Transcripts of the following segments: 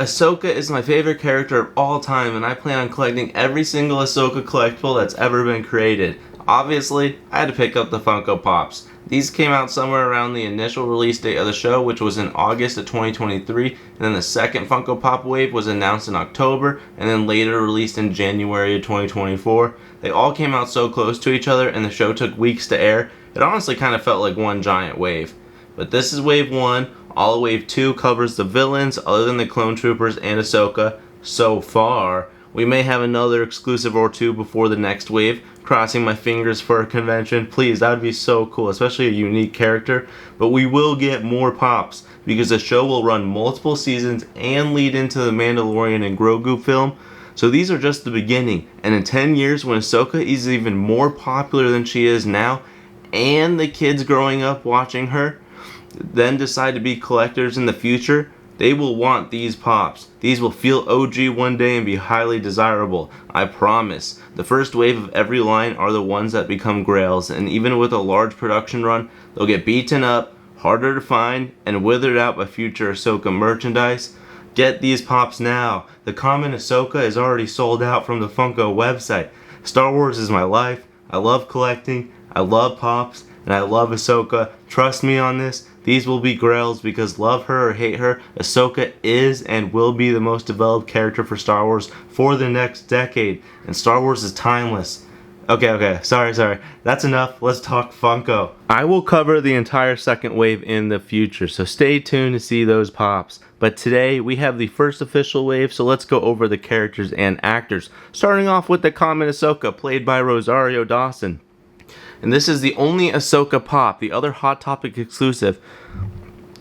Ahsoka is my favorite character of all time, and I plan on collecting every single Ahsoka collectible that's ever been created. Obviously, I had to pick up the Funko Pops. These came out somewhere around the initial release date of the show, which was in August of 2023, and then the second Funko Pop wave was announced in October, and then later released in January of 2024. They all came out so close to each other, and the show took weeks to air. It honestly kind of felt like one giant wave. But this is Wave 1. All of Wave 2 covers the villains other than the Clone Troopers and Ahsoka so far. We may have another exclusive or two before the next wave. Crossing my fingers for a convention. Please, that would be so cool, especially a unique character. But we will get more pops because the show will run multiple seasons and lead into the Mandalorian and Grogu film. So these are just the beginning. And in 10 years, when Ahsoka is even more popular than she is now, and the kids growing up watching her then decide to be collectors in the future, they will want these pops. These will feel OG one day and be highly desirable. I promise. The first wave of every line are the ones that become grails, and even with a large production run, they'll get beaten up, harder to find, and withered out by future Ahsoka merchandise. Get these pops now. The common Ahsoka is already sold out from the Funko website. Star Wars is my life. I love collecting. I love pops. And I love Ahsoka. Trust me on this. These will be grails because love her or hate her, Ahsoka is and will be the most developed character for Star Wars for the next decade. And Star Wars is timeless. Okay, sorry. That's enough. Let's talk Funko. I will cover the entire second wave in the future, so stay tuned to see those pops. But today we have the first official wave, so let's go over the characters and actors. Starting off with the common Ahsoka, played by Rosario Dawson. And this is the only Ahsoka pop. The other Hot Topic exclusive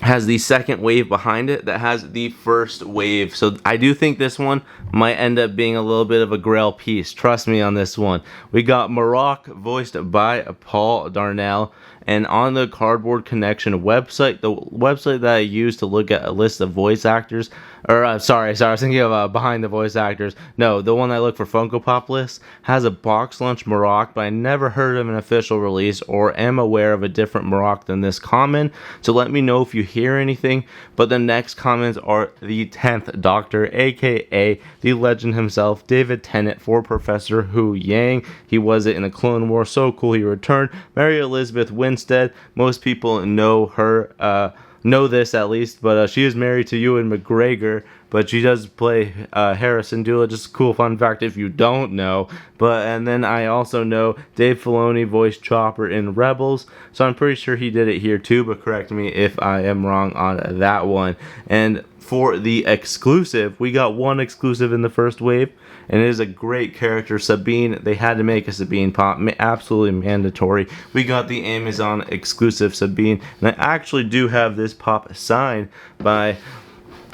has the second wave behind it that has the first wave. So I do think this one might end up being a little bit of a grail piece. Trust me on this one. We got Marrok, voiced by Paul Darnell. And on the Cardboard Connection website, the website that I use to look at a list of voice actors, or sorry, I was thinking of behind the voice actors. No, the one I look for Funko Pop lists has a box lunch Marrok, but I never heard of an official release or am aware of a different Marrok than this common. So let me know if you hear anything. But the next comments are the 10th Doctor, aka the legend himself, David Tennant, for Professor Huyang. He was it in the Clone Wars. So cool he returned. Mary Elizabeth Winstead. Most people know her. Know this at least, but she is married to Ewan McGregor, but she does play Hera Syndulla. Just a cool fun fact if you don't know. And then I also know Dave Filoni voiced Chopper in Rebels, so I'm pretty sure he did it here too, but correct me if I am wrong on that one. And for the exclusive, we got one exclusive in the first wave, and it is a great character, Sabine. They had to make a Sabine pop, absolutely mandatory. We got the Amazon exclusive Sabine, and I actually do have this pop signed by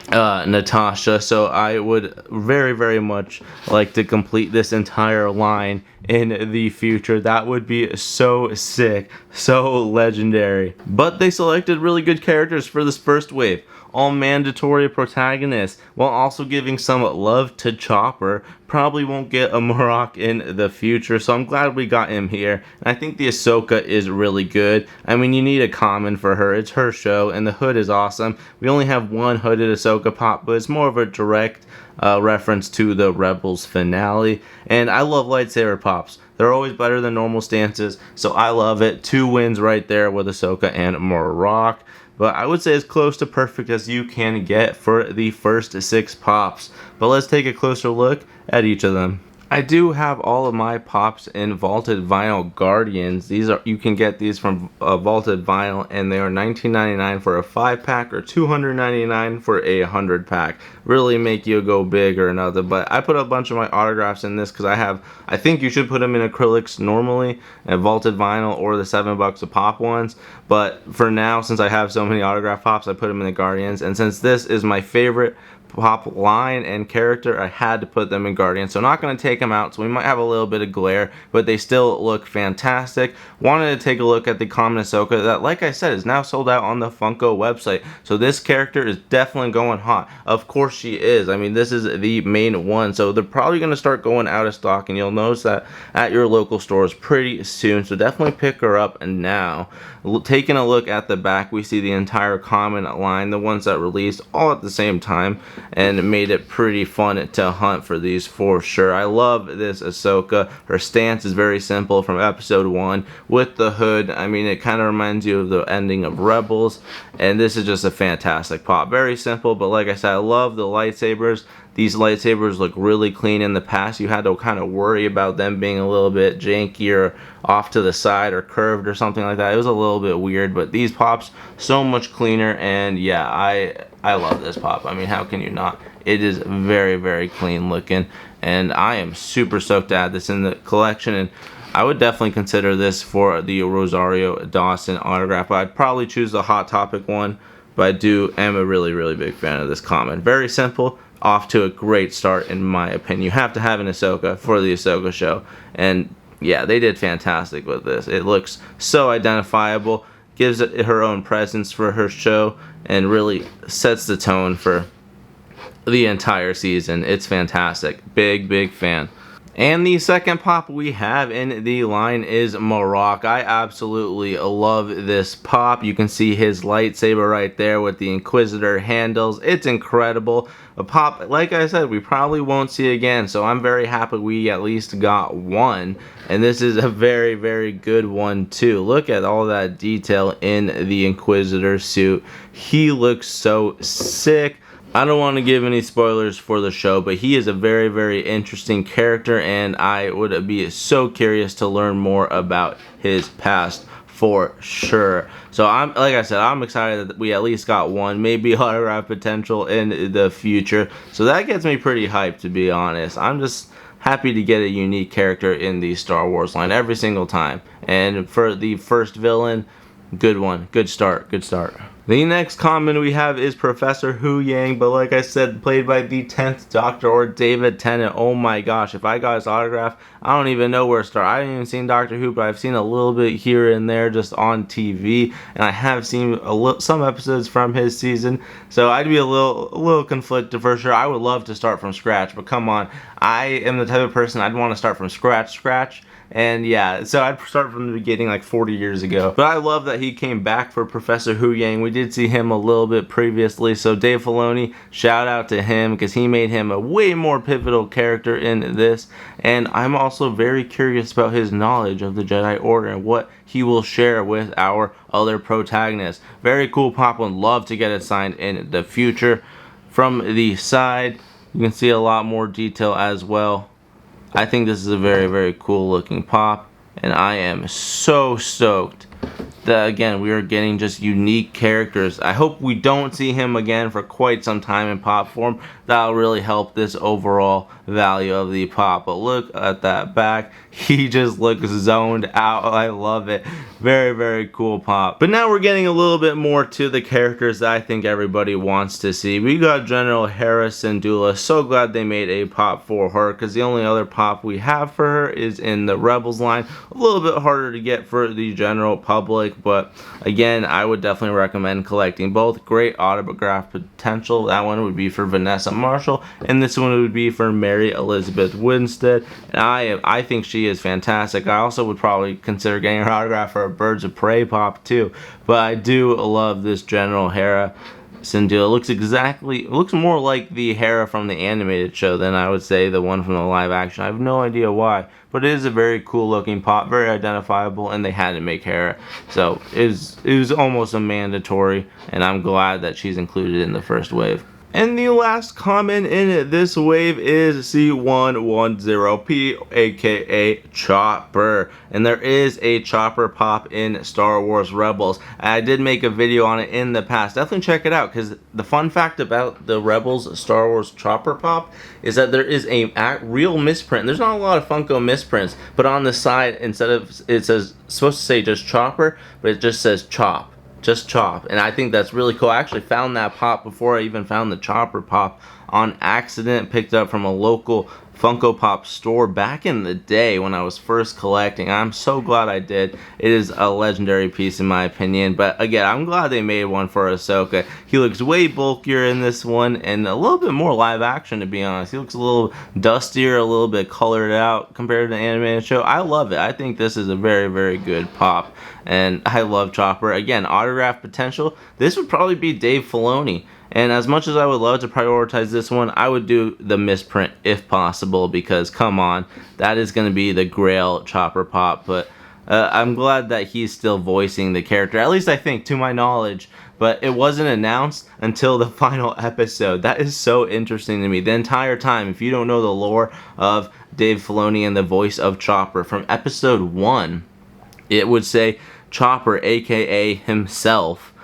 Natasha, so I would very much like to complete this entire line in the future. That would be so sick, so legendary. But they selected really good characters for this first wave, all mandatory protagonists, while also giving some love to Chopper. Probably won't get a Marrok in the future, so I'm glad we got him here. And I think the Ahsoka is really good. I mean, you need a common for her. It's her show, and the hood is awesome. We only have one hooded Ahsoka pop, but it's more of a direct reference to the Rebels finale. And I love lightsaber pops. They're always better than normal stances, so I love it. 2 wins right there with Ahsoka and Marrok. But I would say as close to perfect as you can get for the first 6 pops. But let's take a closer look at each of them. I do have all of my pops in vaulted vinyl Guardians. You can get these from vaulted vinyl, and they are $19.99 for a 5-pack or $299 for a 100-pack. Really make you go big or another. But I put a bunch of my autographs in this because I think you should put them in acrylics normally, and vaulted vinyl or the $7 a pop ones. But for now, since I have so many autograph pops, I put them in the Guardians. And since this is my favorite pop line and character, I had to put them in Guardians. So I'm not going to take them out, so we might have a little bit of glare, but they still look fantastic. Wanted to take a look at the common Ahsoka that, like I said, is now sold out on the Funko website. So this character is definitely going hot. Of course she is. I mean, this is the main one, so they're probably going to start going out of stock, and you'll notice that at your local stores pretty soon. So definitely pick her up now. Taking a look at the back, we see the entire common line, the ones that released all at the same time. and it made it pretty fun to hunt for these for sure. I love this Ahsoka. Her stance is very simple from episode 1 with the hood. I mean, it kind of reminds you of the ending of Rebels, and this is just a fantastic pop. Very simple, but like I said, I love the lightsabers. These lightsabers look really clean. In the past, you had to kind of worry about them being a little bit janky or off to the side or curved or something like that. It was a little bit weird, but these pops so much cleaner, and yeah, I love this pop. I mean, how can you not? It is very, very clean looking, and I am super stoked to add this in the collection, and I would definitely consider this for the Rosario Dawson autograph. I'd probably choose the Hot Topic one, but I am a really, really big fan of this common. Very simple. Off to a great start in my opinion. You have to have an Ahsoka for the Ahsoka show, and yeah, they did fantastic with this. It looks so identifiable, gives it her own presence for her show, and really sets the tone for the entire season. It's fantastic. Big fan. And the second pop we have in the line is Marrok. I absolutely love this pop. You can see his lightsaber right there with the Inquisitor handles. It's incredible. A pop, like I said, we probably won't see again, so I'm very happy we at least got one. And this is a very, very good one too. Look at all that detail in the Inquisitor suit. He looks so sick. I don't want to give any spoilers for the show, but he is a very, very interesting character, and I would be so curious to learn more about his past for sure. So like I said, I'm excited that we at least got one, maybe autograph potential in the future. So that gets me pretty hyped, to be honest. I'm just happy to get a unique character in the Star Wars line every single time. And for the first villain, good one. Good start. The next common we have is Professor Huyang, but like I said, played by the 10th Doctor, or David Tennant. Oh my gosh, if I got his autograph, I don't even know where to start. I haven't even seen Doctor Who, but I've seen a little bit here and there just on TV, and I have seen some episodes from his season, so I'd be a little conflicted for sure. I would love to start from scratch, but come on, I am the type of person I'd want to start from scratch. And yeah, so I'd start from the beginning like 40 years ago. But I love that he came back for Professor Huyang. We did see him a little bit previously, so Dave Filoni, shout out to him, because he made him a way more pivotal character in this. And I'm also very curious about his knowledge of the Jedi Order and what he will share with our other protagonists. Very cool pop, would love to get it signed in the future. From the side, you can see a lot more detail as well. I think this is a very, very cool looking pop, and I am so stoked that, again, we are getting just unique characters. I hope we don't see him again for quite some time in pop form. That'll really help this overall value of the pop. But look at that back. He just looks zoned out. I love it. Very, very cool pop. But now we're getting a little bit more to the characters that I think everybody wants to see. We got General Hera Syndulla. So glad they made a pop for her, because the only other pop we have for her is in the Rebels line. A little bit harder to get for the general public, but again, I would definitely recommend collecting both. Great autograph potential. That one would be for Vanessa Marshall, and this one would be for Mary Elizabeth Winstead. And I think she is fantastic. I also would probably consider getting her autograph for a Birds of Prey pop too. But I do love this General Hera Syndulla. It looks more like the Hera from the animated show than I would say the one from the live action. I have no idea why, but it is a very cool looking pop, very identifiable, and they had to make Hera, so it was almost a mandatory, and I'm glad that she's included in the first wave. And the last common in this wave is C110P, aka Chopper. And there is a Chopper pop in Star Wars Rebels. I did make a video on it in the past. Definitely check it out, because the fun fact about the Rebels Star Wars Chopper pop is that there is a real misprint. There's not a lot of Funko misprints, but on the side, instead of, it's supposed to say just Chopper, but it just says Chop. Just Chop, and I think that's really cool. I actually found that pop before I even found the Chopper pop on accident, picked up from a local Funko Pop store back in the day when I was first collecting. I'm so glad I did. It is a legendary piece in my opinion, but again, I'm glad they made one for Ahsoka. He looks way bulkier in this one, and a little bit more live action, to be honest. He looks a little dustier, a little bit colored out compared to the animated show. I love it. I think this is a very, very good pop, and I love Chopper. Again, autograph potential. This would probably be Dave Filoni. And as much as I would love to prioritize this one, I would do the misprint if possible, because come on, that is going to be the grail Chopper pop. But I'm glad that he's still voicing the character, at least I think, to my knowledge. But it wasn't announced until the final episode. That is so interesting to me. The entire time, if you don't know the lore of Dave Filoni and the voice of Chopper, from episode 1, it would say Chopper, aka himself,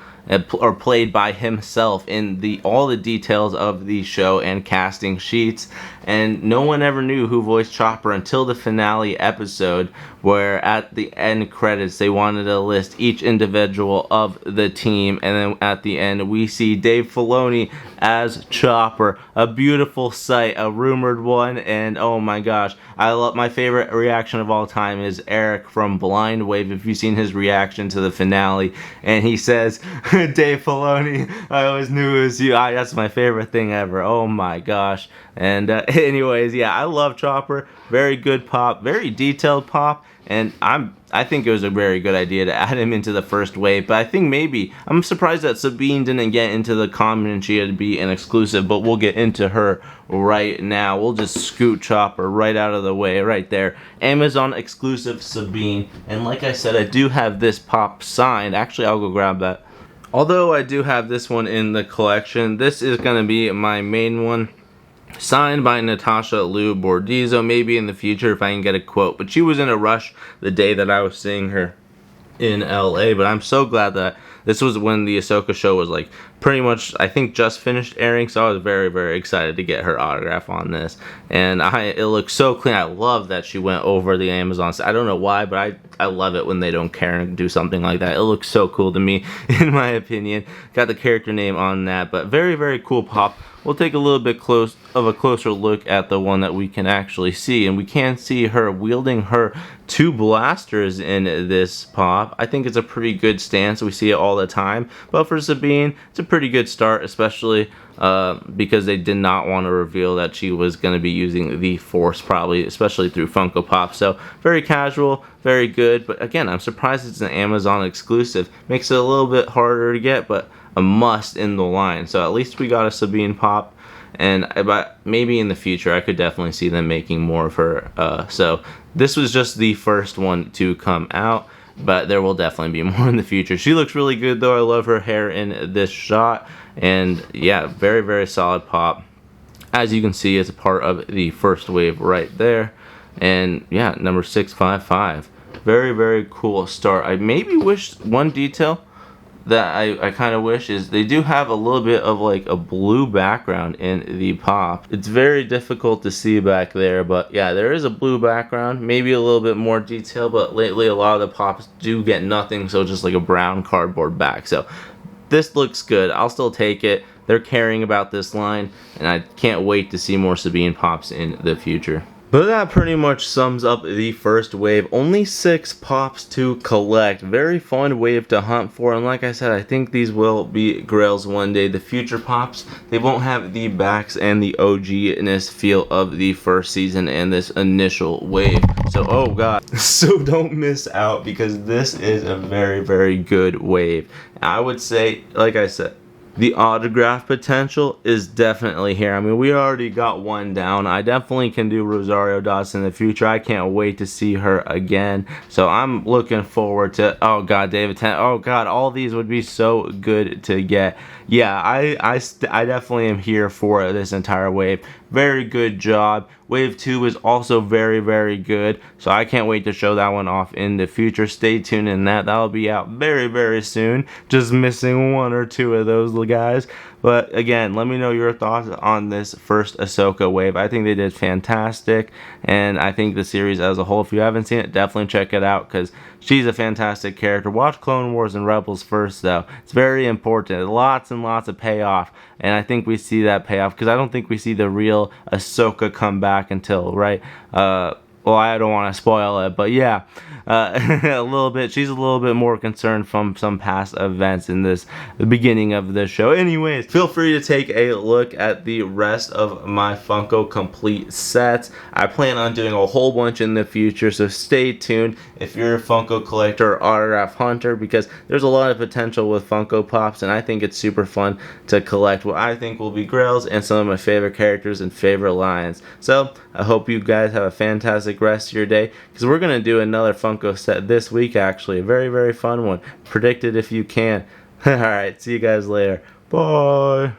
or played by himself in all the details of the show and casting sheets. And no one ever knew who voiced Chopper until the finale episode, where at the end credits they wanted to list each individual of the team, and then at the end we see Dave Filoni as Chopper. A beautiful sight, a rumored one, and oh my gosh, I love, my favorite reaction of all time is Eric from Blind Wave, if you've seen his reaction to the finale, and he says, Dave Filoni, I always knew it was you. That's my favorite thing ever. Oh my gosh. And anyways, yeah, I love Chopper. Very good pop, very detailed pop, and I think it was a very good idea to add him into the first wave. But I think maybe, I'm surprised that Sabine didn't get into the common and she had to be an exclusive, but we'll get into her right now. We'll just scoot Chopper right out of the way right there. Amazon exclusive Sabine. And like I said, I do have this pop signed. Actually, I'll go grab that. Although I do have this one in the collection, this is going to be my main one. Signed by Natasha Lou Bordizzo, maybe in the future if I can get a quote. But she was in a rush the day that I was seeing her in LA. But I'm so glad that this was when the Ahsoka show was like pretty much, I think, just finished airing. So I was very, very excited to get her autograph on this. And it looks so clean. I love that she went over the Amazon. I don't know why, but I love it when they don't care and do something like that. It looks so cool to me, in my opinion. Got the character name on that, but very, very cool pop. We'll take a little bit of a closer look at the one that we can actually see, and we can see her wielding her 2 blasters in this pop. I think it's a pretty good stance. We see it all the time, but for Sabine, it's a pretty good start, especially because they did not want to reveal that she was going to be using the Force, probably, especially through Funko Pop. So very casual, very good. But again, I'm surprised it's an Amazon exclusive. Makes it a little bit harder to get, but a must in the line. So at least we got a Sabine pop, and but maybe in the future I could definitely see them making more of her. So this was just the first one to come out, but there will definitely be more in the future. She looks really good though. I love her hair in this shot, and yeah, very, very solid pop. As you can see, it's a part of the first wave right there, and yeah, number 655. Very, very cool start. I maybe wish one detail that I kind of wish is they do have a little bit of like a blue background in the pop. It's very difficult to see back there, but yeah, there is a blue background, maybe a little bit more detail, but lately a lot of the pops do get nothing, so just like a brown cardboard back. So this looks good. I'll still take it. They're caring about this line, and I can't wait to see more Sabine pops in the future. But that pretty much sums up the first wave. Only 6 pops to collect. Very fun wave to hunt for. And like I said, I think these will be grails one day. The future pops, they won't have the backs and the OG-ness feel of the first season and this initial wave. So, oh god. So don't miss out, because this is a very, very good wave. I would say, like I said, the autograph potential is definitely here. I mean, we already got one down. I definitely can do Rosario Dawson in the future. I can't wait to see her again. So I'm looking forward to, oh god, David Tennant. Oh god, all these would be so good to get. Yeah, I definitely am here for this entire wave. Very good job. Wave 2 is also very, very good. So I can't wait to show that one off in the future. Stay tuned in that. That'll be out very, very soon. Just missing 1 or 2 of those guys. But again, let me know your thoughts on this first Ahsoka wave. I think they did fantastic, and I think the series as a whole, if you haven't seen it, definitely check it out, because she's a fantastic character. Watch Clone Wars and Rebels first, though. It's very important. Lots and lots of payoff, and I think we see that payoff, because I don't think we see the real Ahsoka come back until, right? Well, I don't want to spoil it, but yeah. a little bit. She's a little bit more concerned from some past events in the beginning of this show. Anyways, feel free to take a look at the rest of my Funko complete sets. I plan on doing a whole bunch in the future, so stay tuned if you're a Funko collector or autograph hunter, because there's a lot of potential with Funko Pops, and I think it's super fun to collect what I think will be grails and some of my favorite characters and favorite lines. So I hope you guys have a fantastic rest of your day, because we're going to do another Funko set this week, actually. A very, very fun one. Predict it if you can. Alright, see you guys later. Bye!